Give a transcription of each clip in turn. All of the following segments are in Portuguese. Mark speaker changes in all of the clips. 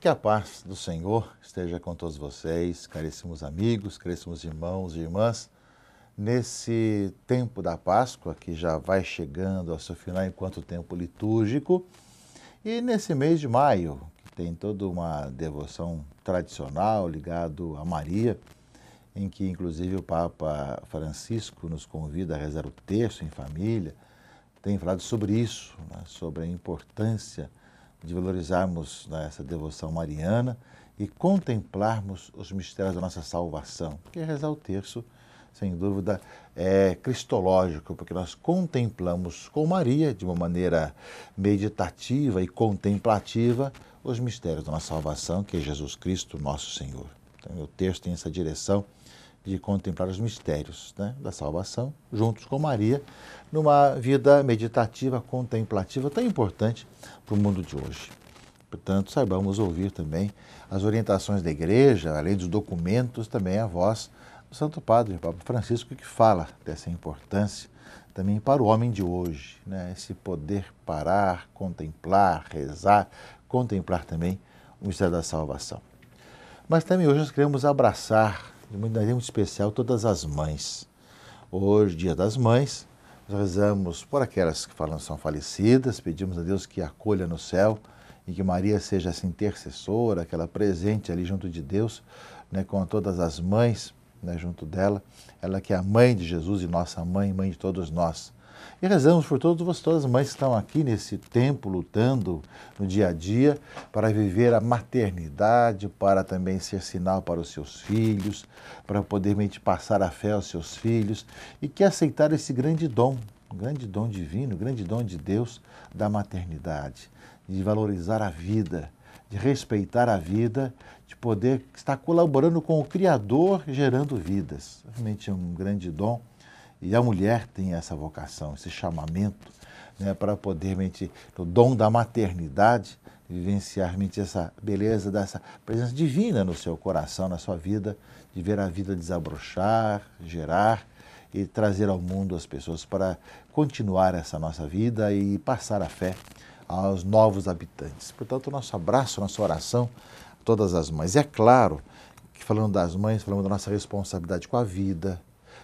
Speaker 1: Que a paz do Senhor esteja com todos vocês, caríssimos amigos, caríssimos irmãos e irmãs. Nesse tempo da Páscoa, que já vai chegando ao seu final enquanto tempo litúrgico, e nesse mês de maio, que tem toda uma devoção tradicional ligado a Maria, em que inclusive o Papa Francisco nos convida a rezar o terço em família, tem falado sobre isso, né, sobre a importância de valorizarmos, né, essa devoção mariana e contemplarmos os mistérios da nossa salvação. Porque rezar o terço, sem dúvida, é cristológico, porque nós contemplamos com Maria, de uma maneira meditativa e contemplativa, os mistérios da nossa salvação, que é Jesus Cristo, nosso Senhor. Então, o terço tem essa direção de contemplar os mistérios, né, da salvação, juntos com Maria, numa vida meditativa, contemplativa, tão importante para o mundo de hoje. Portanto, saibamos ouvir também as orientações da Igreja, além dos documentos, também a voz do Santo Padre, Papa Francisco, que fala dessa importância também para o homem de hoje, né, esse poder parar, contemplar, rezar, contemplar também o mistério da salvação. Mas também hoje nós queremos abraçar, de maneira muito especial, todas as mães. Hoje, Dia das Mães, nós rezamos por aquelas que são falecidas, pedimos a Deus que acolha no céu e que Maria seja essa intercessora, aquela presente ali junto de Deus, né, com todas as mães, né, junto dela, ela que é a mãe de Jesus e nossa mãe, mãe de todos nós. E rezamos por todas as mães que estão aqui nesse tempo, lutando no dia a dia para viver a maternidade, para também ser sinal para os seus filhos, para poder passar a fé aos seus filhos e que aceitar esse grande dom, um grande dom divino, um grande dom de Deus da maternidade, de valorizar a vida, de respeitar a vida, de poder estar colaborando com o Criador, gerando vidas. Realmente é um grande dom. E a mulher tem essa vocação, esse chamamento, né, para poder, o dom da maternidade, vivenciar essa beleza dessa presença divina no seu coração, na sua vida, de ver a vida desabrochar, gerar e trazer ao mundo as pessoas para continuar essa nossa vida e passar a fé aos novos habitantes. Portanto, nosso abraço, nossa oração a todas as mães. E é claro que, falando das mães, falamos da nossa responsabilidade com a vida,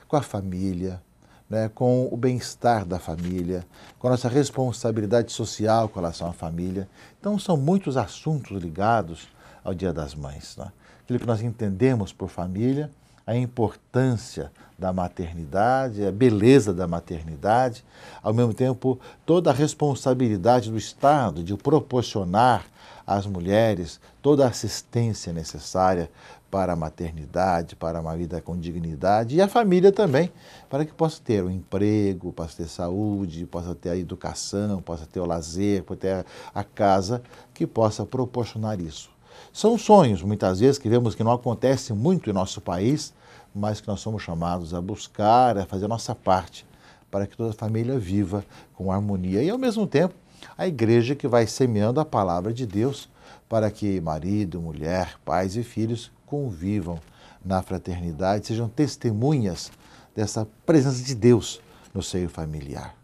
Speaker 1: com a família, né, com o bem-estar da família, com a nossa responsabilidade social com relação à família. Então, são muitos assuntos ligados ao Dia das Mães, né? Aquilo que nós entendemos por família, a importância da maternidade, a beleza da maternidade, ao mesmo tempo, toda a responsabilidade do Estado de proporcionar às mulheres toda a assistência necessária para a maternidade, para uma vida com dignidade, e a família também, para que possa ter o emprego, possa ter saúde, possa ter a educação, possa ter o lazer, possa ter a casa, que possa proporcionar isso. São sonhos, muitas vezes, que vemos que não acontece muito em nosso país, mas que nós somos chamados a buscar, a fazer a nossa parte, para que toda a família viva com harmonia. E, ao mesmo tempo, a igreja que vai semeando a palavra de Deus para que marido, mulher, pais e filhos convivam na fraternidade, sejam testemunhas dessa presença de Deus no seio familiar.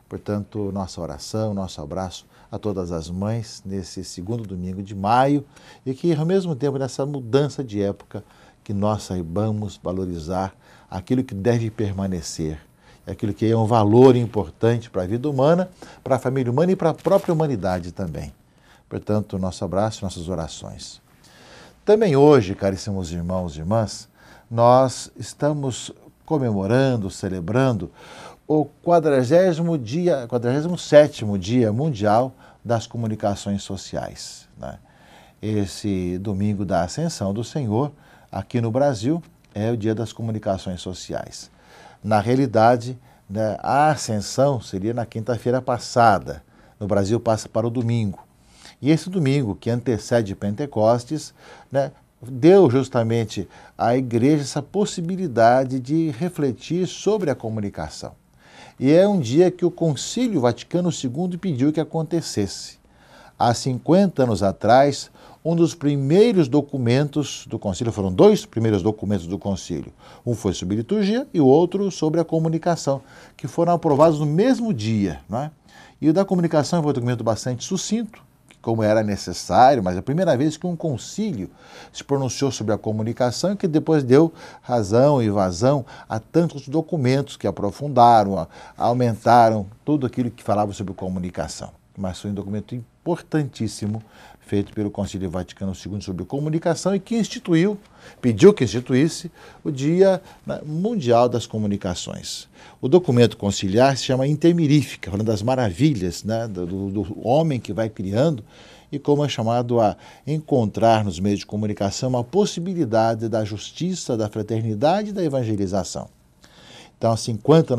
Speaker 1: Portanto, nossa oração, nosso abraço a todas as mães nesse segundo domingo de maio e que, ao mesmo tempo, nessa mudança de época, que nós saibamos valorizar aquilo que deve permanecer, aquilo que é um valor importante para a vida humana, para a família humana e para a própria humanidade também. Portanto, nosso abraço e nossas orações. Também hoje, caríssimos irmãos e irmãs, nós estamos comemorando, celebrando o 47º Dia Mundial das Comunicações Sociais, né? Esse domingo da Ascensão do Senhor, aqui no Brasil, é o Dia das Comunicações Sociais. Na realidade, né, a Ascensão seria na quinta-feira passada. No Brasil passa para o domingo. E esse domingo, que antecede Pentecostes, né, deu justamente à Igreja essa possibilidade de refletir sobre a comunicação. E é um dia que o Concílio Vaticano II pediu que acontecesse. Há 50 anos atrás, um dos primeiros documentos do Concílio, foram dois primeiros documentos do Concílio. Um foi sobre liturgia e o outro sobre a comunicação, que foram aprovados no mesmo dia, né? E o da comunicação foi um documento bastante sucinto, como era necessário, mas é a primeira vez que um concílio se pronunciou sobre a comunicação e que depois deu razão e vazão a tantos documentos que aprofundaram, aumentaram tudo aquilo que falava sobre comunicação. Mas foi um documento importantíssimo feito pelo Concílio Vaticano II sobre comunicação e que pediu que instituísse o Dia Mundial das Comunicações. O documento conciliar se chama Intermirífica, falando das maravilhas, né, do homem que vai criando e como é chamado a encontrar nos meios de comunicação a possibilidade da justiça, da fraternidade e da evangelização. Então, há 50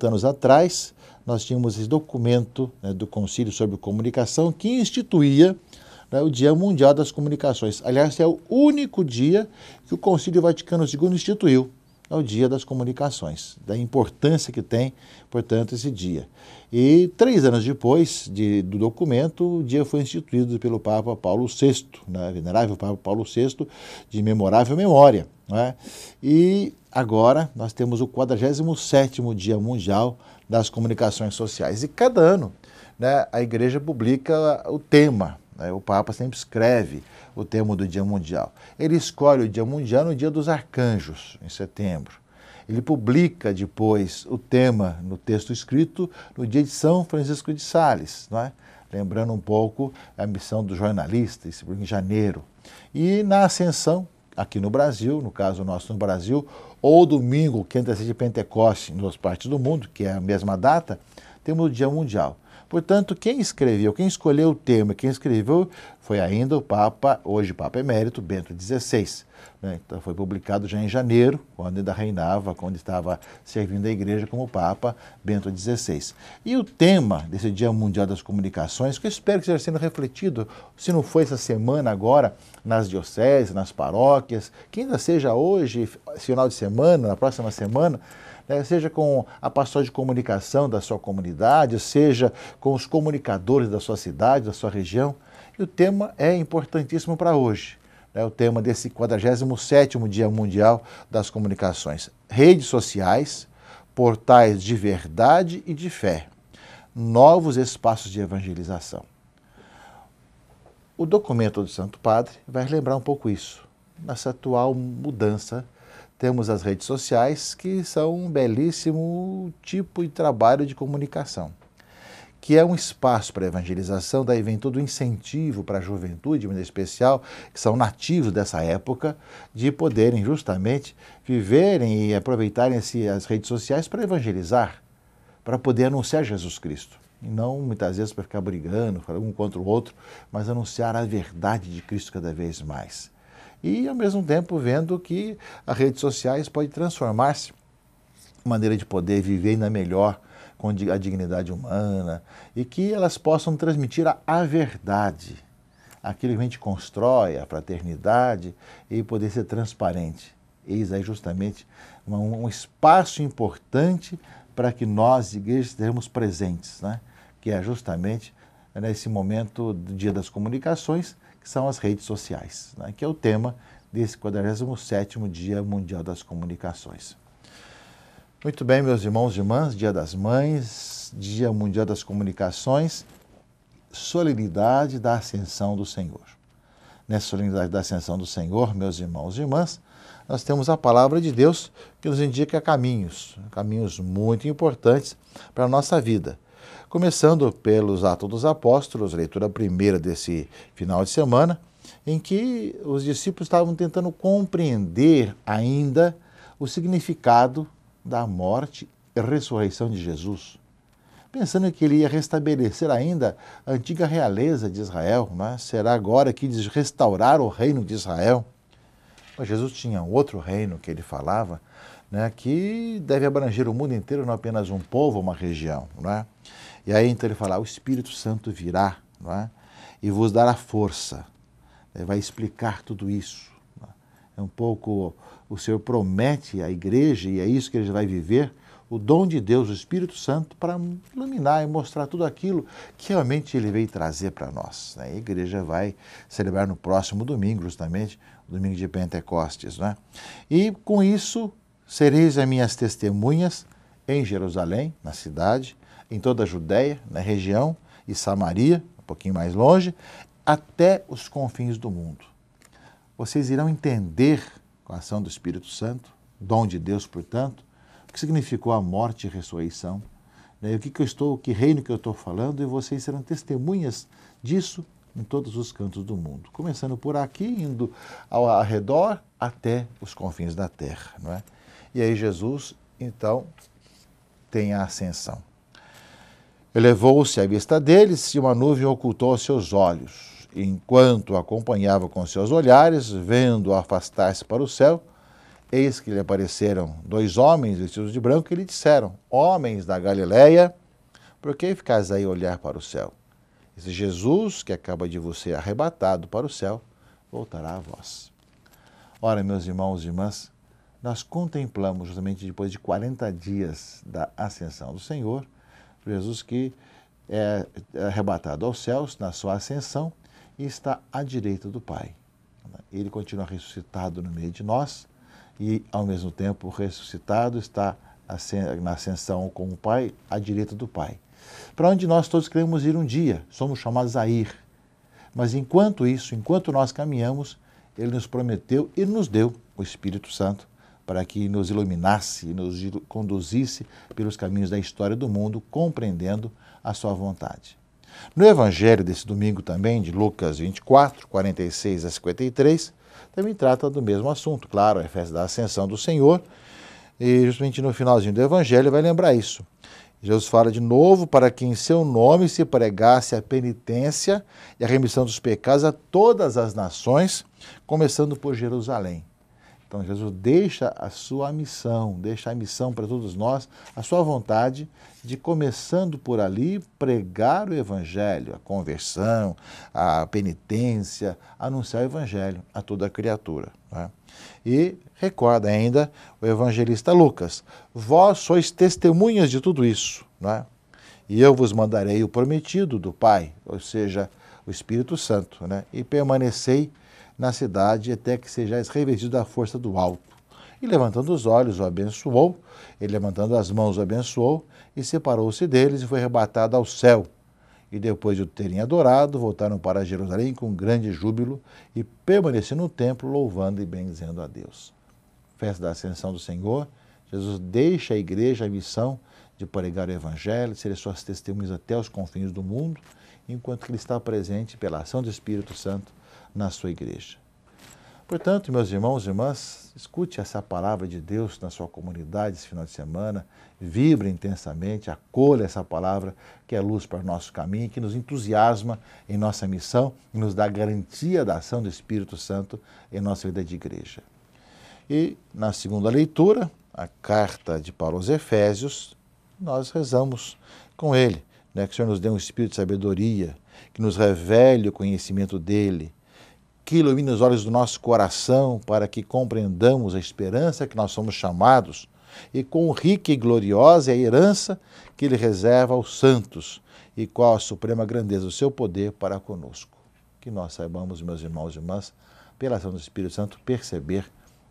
Speaker 1: anos atrás, nós tínhamos esse documento, né, do Concílio sobre Comunicação que instituía, né, o Dia Mundial das Comunicações. Aliás, é o único dia que o Concílio Vaticano II instituiu, é o Dia das Comunicações, da importância que tem, portanto, esse dia. E 3 anos depois do documento, o dia foi instituído pelo Papa Paulo VI, né, venerável Papa Paulo VI, de memorável memória, né? E agora nós temos o 47º Dia Mundial das Comunicações Sociais. E cada ano, né, a Igreja publica o tema. O Papa sempre escreve o tema do Dia Mundial. Ele escolhe o Dia Mundial no Dia dos Arcanjos, em setembro. Ele publica depois o tema no texto escrito no dia de São Francisco de Sales, não é? Lembrando um pouco a missão do jornalista, isso em janeiro. E na Ascensão, aqui no Brasil, no caso nosso no Brasil, ou domingo, que antecede Pentecostes, em outras partes do mundo, que é a mesma data, temos o Dia Mundial. Portanto, quem escolheu o tema, quem escreveu foi ainda o Papa, hoje Papa Emérito, Bento XVI. Né? Então, foi publicado já em janeiro, quando ainda reinava, quando estava servindo a Igreja como Papa Bento XVI. E o tema desse Dia Mundial das Comunicações, que eu espero que esteja sendo refletido, se não foi essa semana agora, nas dioceses, nas paróquias, que ainda seja hoje, final de semana, na próxima semana, seja com a pastoral de comunicação da sua comunidade, seja com os comunicadores da sua cidade, da sua região. E o tema é importantíssimo para hoje, o tema desse 47º Dia Mundial das Comunicações. Redes sociais, portais de verdade e de fé, novos espaços de evangelização. O documento do Santo Padre vai lembrar um pouco isso, nessa atual mudança. Temos as redes sociais, que são um belíssimo tipo de trabalho de comunicação, que é um espaço para a evangelização, daí vem todo o incentivo para a juventude, de maneira especial, que são nativos dessa época, de poderem justamente viverem e aproveitarem as redes sociais para evangelizar, para poder anunciar Jesus Cristo. E não muitas vezes para ficar brigando, um contra o outro, mas anunciar a verdade de Cristo cada vez mais. E, ao mesmo tempo, vendo que as redes sociais podem transformar-se em maneira de poder viver ainda melhor com a dignidade humana e que elas possam transmitir a verdade, aquilo que a gente constrói, a fraternidade e poder ser transparente. Eis aí justamente um espaço importante para que nós, igrejas, estejamos presentes, né? Que é justamente nesse momento do Dia das Comunicações, que são as redes sociais, né? Que é o tema desse 47º Dia Mundial das Comunicações. Muito bem, meus irmãos e irmãs, Dia das Mães, Dia Mundial das Comunicações, solenidade da Ascensão do Senhor. Nessa solenidade da Ascensão do Senhor, meus irmãos e irmãs, nós temos a palavra de Deus que nos indica caminhos muito importantes para a nossa vida. Começando pelos Atos dos Apóstolos, leitura primeira desse final de semana, em que os discípulos estavam tentando compreender ainda o significado da morte e ressurreição de Jesus, pensando que ele ia restabelecer ainda a antiga realeza de Israel, né? Será agora que diz restaurar o reino de Israel? Mas Jesus tinha outro reino que ele falava, né, que deve abranger o mundo inteiro, não apenas um povo, uma região, né? E aí então ele fala, o Espírito Santo virá, não é? E vos dará força, vai explicar tudo isso. Não é? É um pouco, o Senhor promete à igreja, e é isso que ele vai viver, o dom de Deus, o Espírito Santo, para iluminar e mostrar tudo aquilo que realmente ele veio trazer para nós. Né? A igreja vai celebrar no próximo domingo, justamente, o domingo de Pentecostes. Né? E com isso, sereis as minhas testemunhas em Jerusalém, na cidade, em toda a Judéia, na região, e Samaria, pouquinho mais longe, até os confins do mundo. Vocês irão entender, com a ação do Espírito Santo, dom de Deus, portanto, o que significou a morte e a ressurreição, né? Que reino que eu estou falando, e vocês serão testemunhas disso em todos os cantos do mundo, começando por aqui, indo ao redor até os confins da terra, não é? E aí Jesus, então, tem a ascensão. Elevou-se à vista deles e uma nuvem ocultou os seus olhos. Enquanto o acompanhava com seus olhares, vendo-o afastar-se para o céu, eis que lhe apareceram 2 homens vestidos de branco e lhe disseram: homens da Galileia, por que ficais aí a olhar para o céu? Esse Jesus, que acaba de você arrebatado para o céu, voltará a vós. Ora, meus irmãos e irmãs, nós contemplamos justamente depois de 40 dias da ascensão do Senhor, Jesus que é arrebatado aos céus na sua ascensão e está à direita do Pai. Ele continua ressuscitado no meio de nós e, ao mesmo tempo, ressuscitado está na ascensão com o Pai, à direita do Pai. Para onde nós todos queremos ir um dia, somos chamados a ir. Mas enquanto nós caminhamos, Ele nos prometeu e nos deu o Espírito Santo para que nos iluminasse e nos conduzisse pelos caminhos da história do mundo, compreendendo a sua vontade. No Evangelho desse domingo também, de Lucas 24, 46 a 53, também trata do mesmo assunto, claro, a festa da ascensão do Senhor, e justamente no finalzinho do Evangelho vai lembrar isso. Jesus fala de novo para que em seu nome se pregasse a penitência e a remissão dos pecados a todas as nações, começando por Jerusalém. Então Jesus deixa a sua missão, deixa a missão para todos nós, a sua vontade de, começando por ali, pregar o Evangelho, a conversão, a penitência, anunciar o Evangelho a toda a criatura, né? E recorda ainda o evangelista Lucas: vós sois testemunhas de tudo isso, não é? E eu vos mandarei o prometido do Pai, ou seja, o Espírito Santo, né? E permanecei na cidade até que sejais revestidos da força do alto. E levantando os olhos, o abençoou, ele levantando as mãos, o abençoou, e separou-se deles e foi arrebatado ao céu. E depois de o terem adorado, voltaram para Jerusalém com grande júbilo e permaneceram no templo, louvando e bendizendo a Deus. Festa da Ascensão do Senhor, Jesus deixa à igreja a missão de pregar o Evangelho, de ser suas testemunhas até os confins do mundo, enquanto que ele está presente pela ação do Espírito Santo na sua igreja. Portanto, meus irmãos e irmãs, escute essa palavra de Deus na sua comunidade esse final de semana, vibre intensamente, acolha essa palavra que é luz para o nosso caminho, que nos entusiasma em nossa missão e nos dá garantia da ação do Espírito Santo em nossa vida de igreja. E na segunda leitura, a carta de Paulo aos Efésios, nós rezamos com ele, né? Que o Senhor nos dê um espírito de sabedoria, que nos revele o conhecimento dele, que ilumine os olhos do nosso coração para que compreendamos a esperança que nós somos chamados e quão rica e gloriosa é a herança que ele reserva aos santos e qual a suprema grandeza do seu poder para conosco. Que nós saibamos, meus irmãos e irmãs, pela ação do Espírito Santo, perceber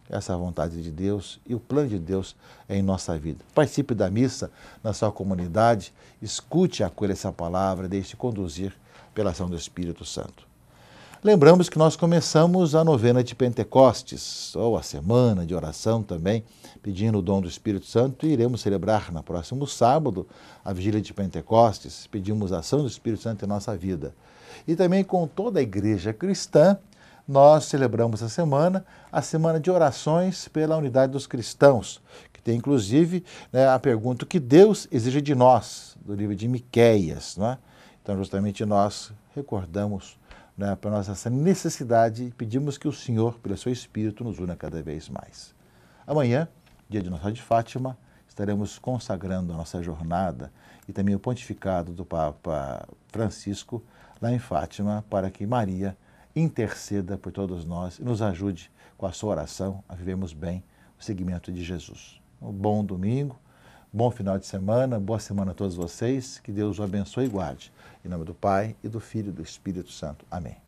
Speaker 1: essa vontade de Deus e o plano de Deus em nossa vida. Participe da missa na sua comunidade, escute e acolha essa palavra, deixe-se conduzir pela ação do Espírito Santo. Lembramos que nós começamos a novena de Pentecostes, ou a semana de oração também, pedindo o dom do Espírito Santo, e iremos celebrar no próximo sábado a vigília de Pentecostes, pedimos a ação do Espírito Santo em nossa vida. E também com toda a igreja cristã, nós celebramos a semana de orações pela unidade dos cristãos, que tem inclusive, né, a pergunta: o que Deus exige de nós, do livro de Miqueias, não é? Então justamente nós recordamos, né, para nós essa necessidade e pedimos que o Senhor, pelo seu Espírito, nos una cada vez mais. Amanhã, dia de Nossa Senhora de Fátima, estaremos consagrando a nossa jornada e também o pontificado do Papa Francisco lá em Fátima, para que Maria interceda por todos nós e nos ajude com a sua oração a vivermos bem o seguimento de Jesus. Um bom domingo, bom final de semana, boa semana a todos vocês, que Deus o abençoe e guarde. Em nome do Pai, e do Filho e do Espírito Santo. Amém.